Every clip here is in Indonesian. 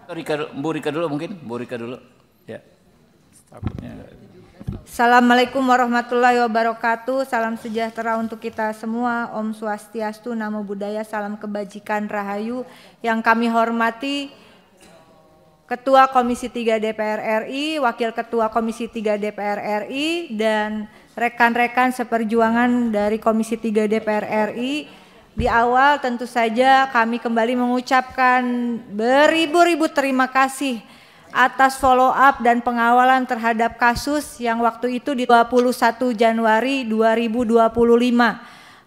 Bu Rika dulu mungkin, Bu Rika dulu. Ya. Takutnya. Assalamualaikum warahmatullahi wabarakatuh. Salam sejahtera untuk kita semua. Om Swastiastu, Namo Buddhaya, salam kebajikan rahayu. Yang kami hormati Ketua Komisi 3 DPR RI, Wakil Ketua Komisi 3 DPR RI, dan rekan-rekan seperjuangan dari Komisi 3 DPR RI. Di awal tentu saja kami kembali mengucapkan beribu-ribu terima kasih atas follow up dan pengawalan terhadap kasus yang waktu itu di 21 Januari 2025.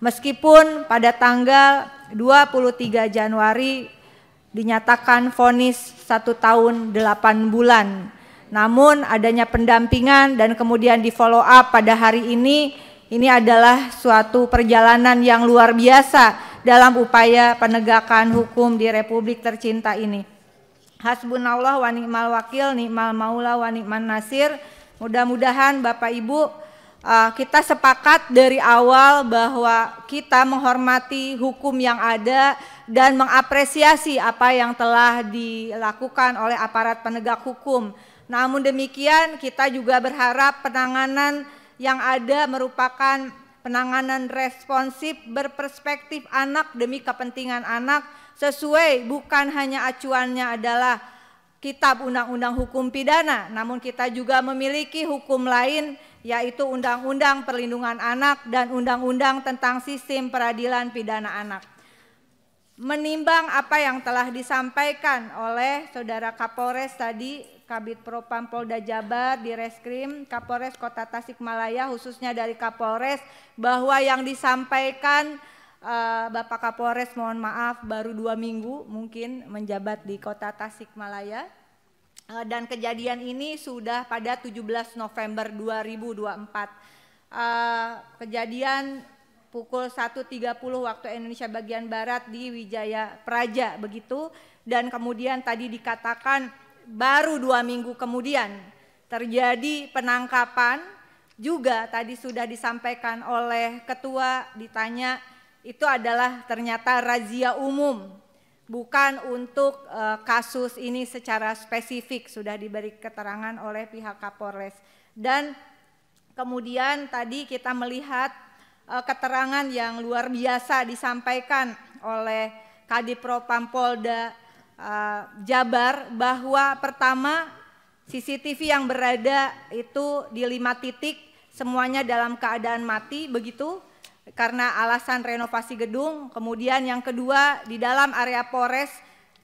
Meskipun pada tanggal 23 Januari dinyatakan vonis 1 tahun 8 bulan. Namun adanya pendampingan dan kemudian di follow up pada hari ini adalah suatu perjalanan yang luar biasa dalam upaya penegakan hukum di Republik tercinta ini. Hasbunallah wa ni'mal wakil, ni'mal maula wa ni'man nasir. Mudah-mudahan Bapak Ibu kita sepakat dari awal bahwa kita menghormati hukum yang ada dan mengapresiasi apa yang telah dilakukan oleh aparat penegak hukum. Namun demikian kita juga berharap penanganan yang ada merupakan penanganan responsif berperspektif anak demi kepentingan anak sesuai bukan hanya acuannya adalah Kitab Undang-Undang Hukum Pidana, namun kita juga memiliki hukum lain yaitu Undang-Undang Perlindungan Anak dan Undang-Undang tentang Sistem Peradilan Pidana Anak. Menimbang apa yang telah disampaikan oleh Saudara Kapolres tadi, Kabid Propam Polda Jabar, di Reskrim, Kapolres Kota Tasikmalaya, khususnya dari Kapolres, bahwa yang disampaikan Bapak Kapolres, mohon maaf, baru 2 minggu mungkin menjabat di Kota Tasikmalaya, dan kejadian ini sudah pada 17 November 2024. Kejadian pukul 1.30 waktu Indonesia bagian Barat di Wijaya Praja begitu, dan kemudian tadi dikatakan baru 2 minggu kemudian terjadi penangkapan juga. Tadi sudah disampaikan oleh ketua, ditanya itu adalah ternyata razia umum, bukan untuk kasus ini secara spesifik, sudah diberi keterangan oleh pihak Kapolres. Dan kemudian tadi kita melihat keterangan yang luar biasa disampaikan oleh Kadif Propam Polda Jabar, bahwa pertama CCTV yang berada itu di 5 titik semuanya dalam keadaan mati begitu karena alasan renovasi gedung. Kemudian yang kedua, di dalam area Polres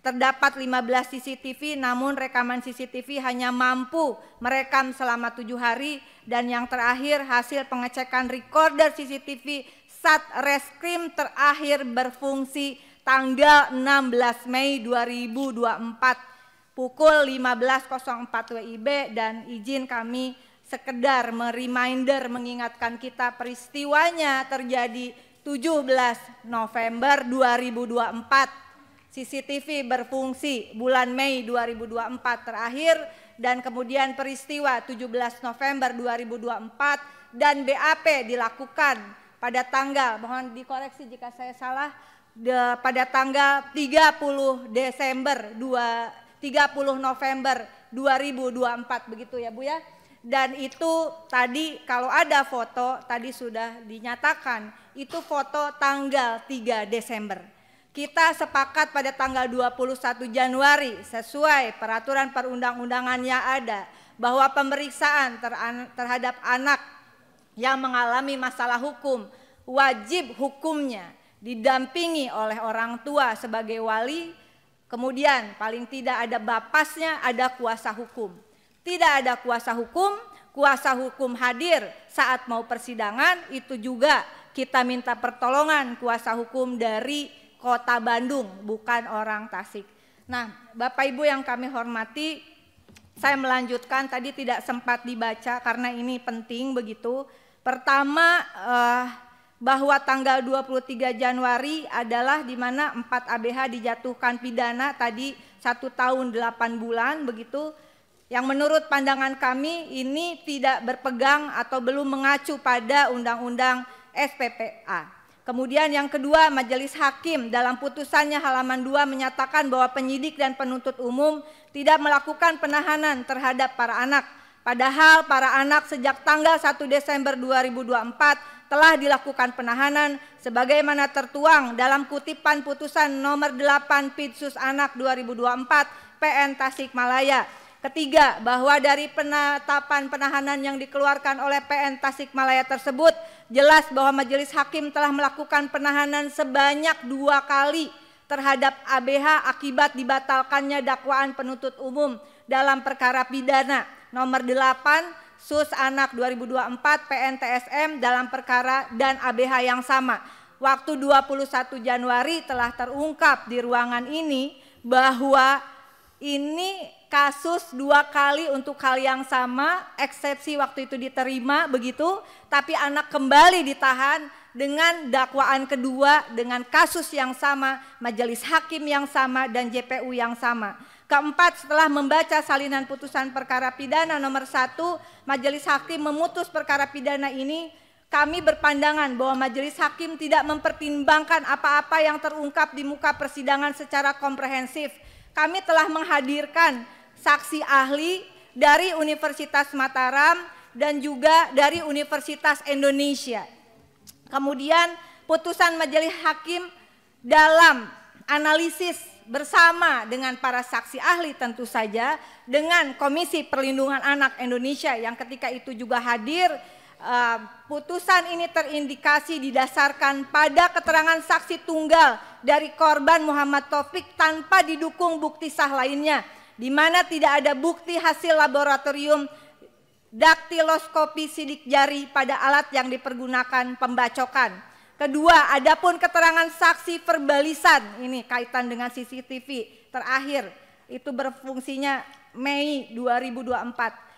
terdapat 15 CCTV, namun rekaman CCTV hanya mampu merekam selama 7 hari. Dan yang terakhir, hasil pengecekan recorder CCTV Satreskrim terakhir berfungsi tanggal 16 Mei 2024 pukul 15.04 WIB, dan izin kami sekedar mereminder, mengingatkan kita peristiwanya terjadi 17 November 2024. CCTV berfungsi bulan Mei 2024 terakhir, dan kemudian peristiwa 17 November 2024 dan BAP dilakukan pada tanggal, mohon dikoreksi jika saya salah, pada tanggal 30 November 2024 begitu ya Bu ya. Dan itu tadi kalau ada foto tadi sudah dinyatakan itu foto tanggal 3 Desember. Kita sepakat pada tanggal 21 Januari sesuai peraturan perundang-undangan yang ada bahwa pemeriksaan terhadap anak yang mengalami masalah hukum wajib hukumnya didampingi oleh orang tua sebagai wali, kemudian paling tidak ada bapasnya, ada kuasa hukum. Tidak ada kuasa hukum hadir saat mau persidangan, itu juga kita minta pertolongan kuasa hukum dari Kota Bandung, bukan orang Tasik. Nah, Bapak Ibu yang kami hormati, saya melanjutkan, tadi tidak sempat dibaca karena ini penting begitu. Pertama, bahwa tanggal 23 Januari adalah di mana 4 ABH dijatuhkan pidana tadi 1 tahun 8 bulan begitu, yang menurut pandangan kami ini tidak berpegang atau belum mengacu pada Undang-Undang SPPA. Kemudian yang kedua, Majelis Hakim dalam putusannya halaman 2 menyatakan bahwa penyidik dan penuntut umum tidak melakukan penahanan terhadap para anak. Padahal para anak sejak tanggal 1 Desember 2024 telah dilakukan penahanan sebagaimana tertuang dalam kutipan putusan nomor 8 Pidsus Anak 2024 PN Tasikmalaya. Ketiga, bahwa dari penetapan penahanan yang dikeluarkan oleh PN Tasikmalaya tersebut jelas bahwa Majelis Hakim telah melakukan penahanan sebanyak 2 kali terhadap ABH akibat dibatalkannya dakwaan penuntut umum dalam perkara pidana nomor 8 Sus Anak 2024 PN TSM dalam perkara dan ABH yang sama. Waktu 21 Januari telah terungkap di ruangan ini bahwa ini kasus 2 kali untuk hal yang sama, eksepsi waktu itu diterima begitu, tapi anak kembali ditahan dengan dakwaan kedua dengan kasus yang sama, majelis hakim yang sama dan JPU yang sama. Keempat, setelah membaca salinan putusan perkara pidana nomor 1, majelis hakim memutus perkara pidana ini. Kami berpandangan bahwa majelis hakim tidak mempertimbangkan apa-apa yang terungkap di muka persidangan secara komprehensif. Kami telah menghadirkan saksi ahli dari Universitas Mataram dan juga dari Universitas Indonesia. Kemudian putusan majelis hakim dalam analisis bersama dengan para saksi ahli tentu saja dengan Komisi Perlindungan Anak Indonesia yang ketika itu juga hadir. Putusan ini terindikasi didasarkan pada keterangan saksi tunggal dari korban Muhammad Taufik tanpa didukung bukti sah lainnya, di mana tidak ada bukti hasil laboratorium daktiloskopi sidik jari pada alat yang dipergunakan pembacokan. Kedua, adapun keterangan saksi verbalisan, ini kaitan dengan CCTV terakhir, itu berfungsinya Mei 2024.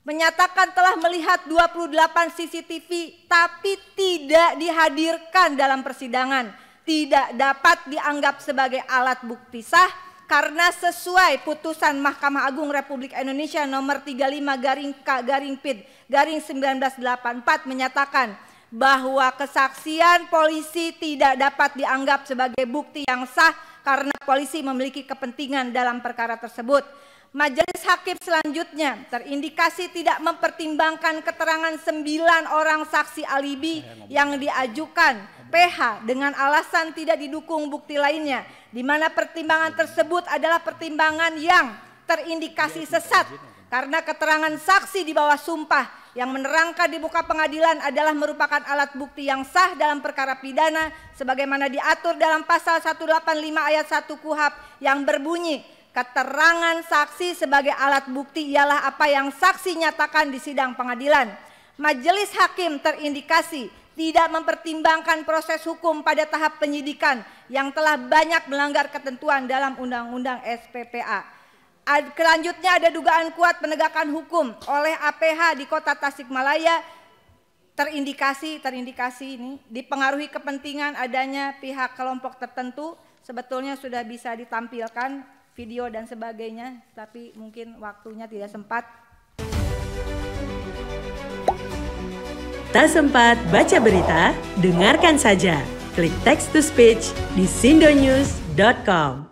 Menyatakan telah melihat 28 CCTV tapi tidak dihadirkan dalam persidangan, tidak dapat dianggap sebagai alat bukti sah karena sesuai putusan Mahkamah Agung Republik Indonesia nomor 35/K/PID/1984 menyatakan bahwa kesaksian polisi tidak dapat dianggap sebagai bukti yang sah karena polisi memiliki kepentingan dalam perkara tersebut. Majelis hakim selanjutnya terindikasi tidak mempertimbangkan keterangan 9 orang saksi alibi yang diajukan PH dengan alasan tidak didukung bukti lainnya, di mana pertimbangan tersebut adalah pertimbangan yang terindikasi sesat karena keterangan saksi di bawah sumpah yang menerangkan di muka pengadilan adalah merupakan alat bukti yang sah dalam perkara pidana sebagaimana diatur dalam pasal 185 ayat 1 KUHP yang berbunyi keterangan saksi sebagai alat bukti ialah apa yang saksi nyatakan di sidang pengadilan. Majelis hakim terindikasi tidak mempertimbangkan proses hukum pada tahap penyidikan yang telah banyak melanggar ketentuan dalam Undang-Undang SPPA. Selanjutnya ada dugaan kuat penegakan hukum oleh APH di Kota Tasikmalaya. Terindikasi ini dipengaruhi kepentingan adanya pihak kelompok tertentu. Sebetulnya sudah bisa ditampilkan video dan sebagainya, tapi mungkin waktunya tidak sempat. Tak sempat baca berita? Dengarkan saja. Klik text to speech di sindonews.com.